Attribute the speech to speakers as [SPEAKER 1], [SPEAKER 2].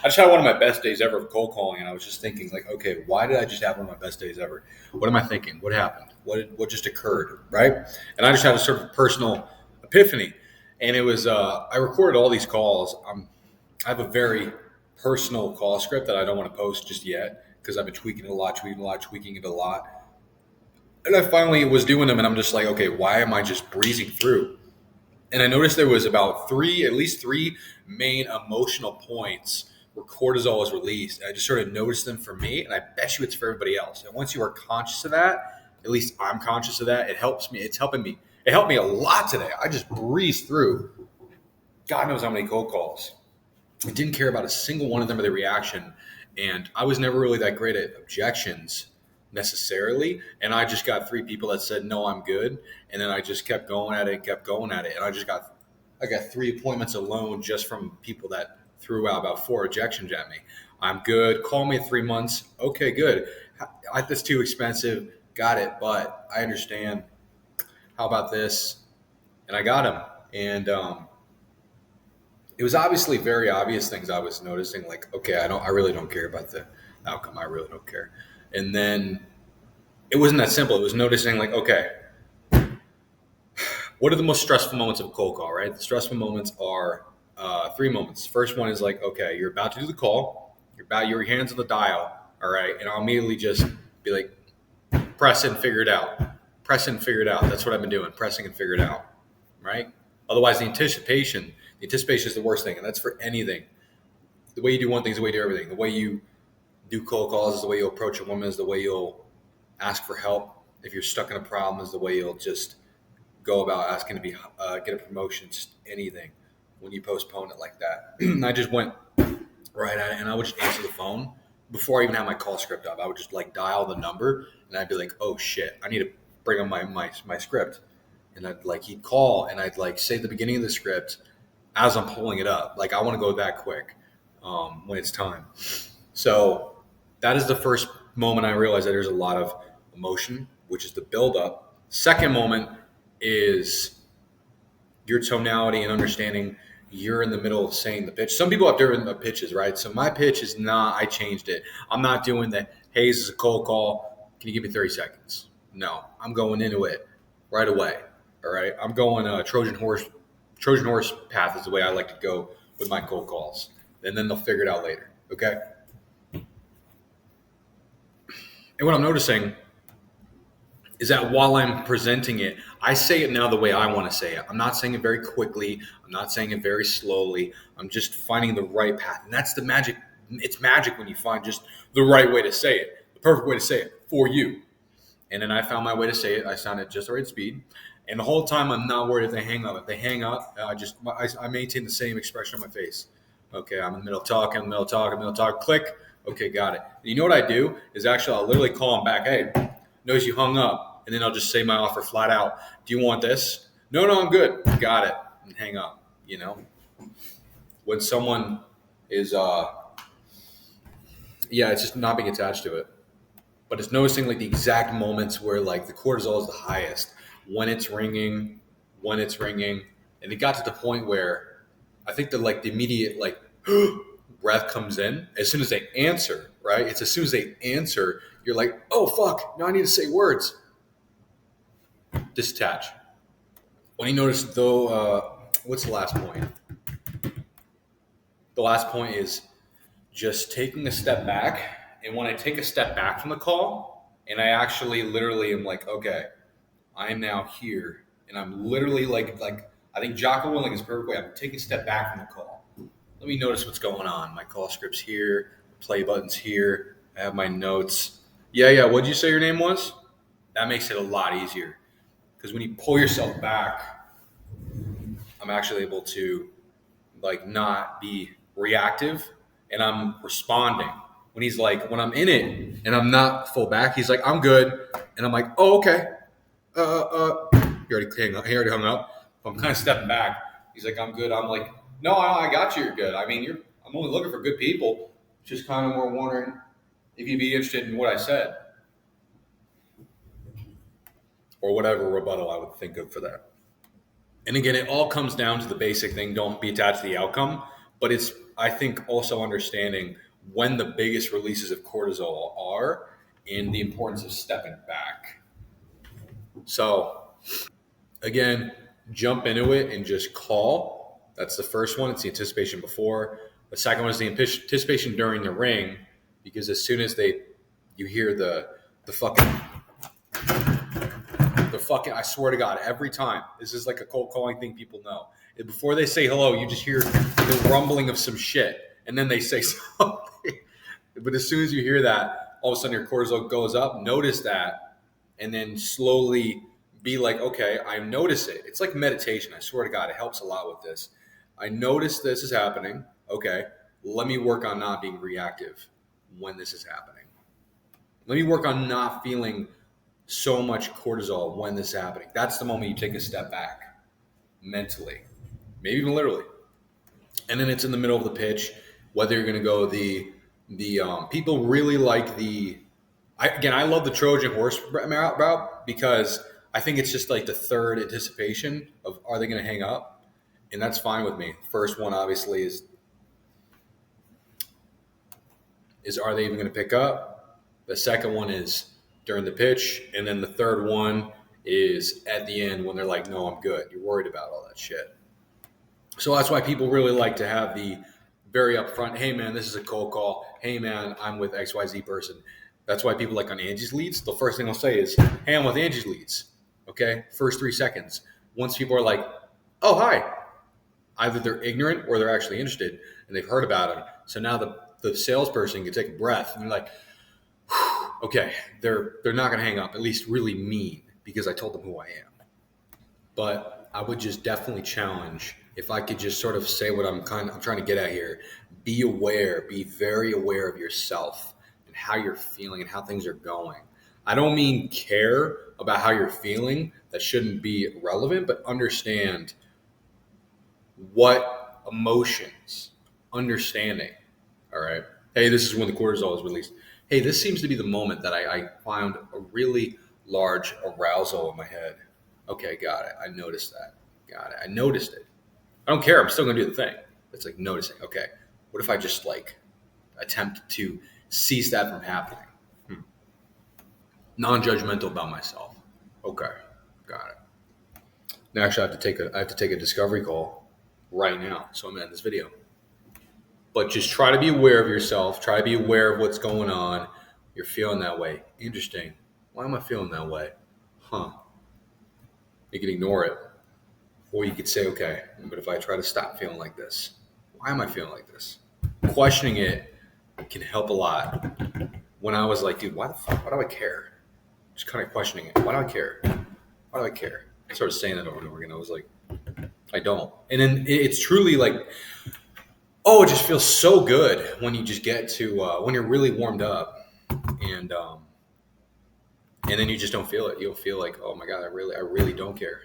[SPEAKER 1] I just had one of my best days ever of cold calling, and I was just thinking, like, okay, why did I just have one of my best days ever? What am I thinking? What happened? What just occurred, right? And I just had a sort of personal epiphany, and it was I recorded all these calls. I have a very personal call script that I don't want to post just yet because I've been tweaking it a lot, tweaking it a lot. And I finally was doing them, and I'm just like, okay, why am I just breezing through? And I noticed there was about at least three main emotional points where cortisol was released. And I just sort of noticed them for me, and I bet you it's for everybody else. And once you are conscious of that, at least I'm conscious of that, it helps me. It's helping me. It helped me a lot today. I just breezed through God knows how many cold calls. I didn't care about a single one of them or the reaction. And I was never really that great at objections necessarily. And I just got three people that said, no, I'm good. And then I just kept going at it and kept going at it. And I got 3 appointments alone just from people that threw out about 4 objections at me. I'm good. Call me in 3 months. Okay, good. That's too expensive. Got it. But I understand. How about this? And I got him. And, it was obviously very obvious things I was noticing, like, okay, I really don't care about the outcome. I really don't care. And then it wasn't that simple. It was noticing, like, okay, what are the most stressful moments of a cold call, right? The stressful moments are 3 moments. First one is like, okay, you're about to do the call. Your hands on the dial, all right? And I'll immediately just be like, press it and figure it out. Press it and figure it out. That's what I've been doing, pressing and figure it out, right? Otherwise, the anticipation is the worst thing, and that's for anything. The way you do one thing is the way you do everything. The way you do cold calls is the way you approach a woman, is the way you'll ask for help. If you're stuck in a problem, is the way you'll just go about asking to be get a promotion, just anything. When you postpone it like that, I just went right at it, and I would just answer the phone before I even had my call script up. I would just like dial the number, and I'd be like, "Oh shit, I need to bring up my script." And he'd call, and I'd like say the beginning of the script as I'm pulling it up. Like, I want to go that quick when it's time. So that is the first moment I realized that there's a lot of emotion, which is the buildup. Second moment is your tonality and understanding you're in the middle of saying the pitch. Some people have different pitches, right? So my pitch is not, I changed it. I'm not doing the, hey, this is a cold call. Can you give me 30 seconds? No, I'm going into it right away. All right. I'm going Trojan horse path is the way I like to go with my cold calls. And then they'll figure it out later. Okay. And what I'm noticing is that while I'm presenting it, I say it now the way I want to say it. I'm not saying it very quickly. I'm not saying it very slowly. I'm just finding the right path. And that's the magic. It's magic when you find just the right way to say it, the perfect way to say it for you. And then I found my way to say it. I sounded just the right speed. And the whole time I'm not worried if they hang up. If they hang up, I maintain the same expression on my face. Okay, I'm in the middle of talking, click. Okay, got it. And you know what I do is actually I'll literally call them back. Hey, notice you hung up. And then I'll just say my offer flat out. Do you want this? No, I'm good. Got it. And hang up, When someone is, it's just not being attached to it. But it's noticing like the exact moments where like the cortisol is the highest. When it's ringing, and it got to the point where I think the immediate breath comes in as soon as they answer, right? It's as soon as they answer, you're like, oh fuck, now I need to say words. Disattach. When you notice though, what's the last point? The last point is just taking a step back. And when I take a step back from the call, and I actually literally am like, okay, I am now here, and I'm literally like I think Jocko Willing is perfect way. I'm taking a step back from the call. Let me notice what's going on. My call script's here, play button's here. I have my notes. Yeah. What'd you say your name was? That makes it a lot easier because when you pull yourself back, I'm actually able to not be reactive, and I'm responding. When I'm in it and I'm not full back, he's like, I'm good, and I'm like, oh okay. He already hung up. I'm kind of stepping back. He's like, I'm good. I'm like, no, I got you. You're good. I mean, I'm only looking for good people. Just kind of more wondering if you'd be interested in what I said or whatever rebuttal I would think of for that. And again, it all comes down to the basic thing. Don't be attached to the outcome, but it's I think also understanding when the biggest releases of cortisol are and the importance of stepping back. So again, jump into it and just call. That's the first one. It's the anticipation before. The second one is the anticipation during the ring, because as soon as you hear the fucking I swear to God, every time, this is like a cold calling thing people know. Before they say hello, you just hear the rumbling of some shit, and then they say something. But as soon as you hear that, all of a sudden your cortisol goes up. Notice that, and then slowly be like, okay, I notice it. It's like meditation. I swear to God, it helps a lot with this. I notice this is happening. Okay, let me work on not being reactive when this is happening. Let me work on not feeling so much cortisol when this is happening. That's the moment you take a step back mentally, maybe even literally. And then it's in the middle of the pitch, whether you're going to go the people really like I love the Trojan horse route, because I think it's just like the third anticipation of, are they going to hang up? And that's fine with me. First one obviously is are they even going to pick up? The second one is during the pitch. And then the third one is at the end when they're like, no, I'm good. You're worried about all that shit. So that's why people really like to have the very upfront, hey man, this is a cold call. Hey man, I'm with XYZ person. That's why people like on Angie's leads, the first thing they'll say is, hey, I'm with Angie's leads. Okay, first 3 seconds. Once people are like, oh, hi. Either they're ignorant or they're actually interested and they've heard about it. So now the salesperson can take a breath and they're like, okay, they're not going to hang up, at least really mean, because I told them who I am. But I would just definitely challenge, if I could just sort of say what I'm trying to get at here, be very aware of yourself and how you're feeling and how things are going. I don't mean care about how you're feeling. That shouldn't be relevant, but understand what emotions, understanding. All right. Hey, this is when the cortisol is released. Hey, this seems to be the moment that I found a really large arousal in my head. Okay, got it. I noticed that. Got it. I noticed it. I don't care. I'm still going to do the thing. It's like noticing. Okay, what if I just like attempt to cease that from happening? Non-judgmental about myself. Okay, got it. Now, actually, I have to take a discovery call right now, so I'm gonna end this video. But just try to be aware of yourself. Try to be aware of what's going on. You're feeling that way. Interesting. Why am I feeling that way? Huh. You can ignore it. Or you could say, okay, but if I try to stop feeling like this, why am I feeling like this? Questioning it can help a lot. When I was like, dude, why the fuck? Why do I care? Just kind of questioning it. Why do I care? Why do I care? I started saying that over and over again. I was like, I don't. And then it's truly like, oh, it just feels so good when you just get to, when you're really warmed up and then you just don't feel it. You'll feel like, oh my God, I really don't care.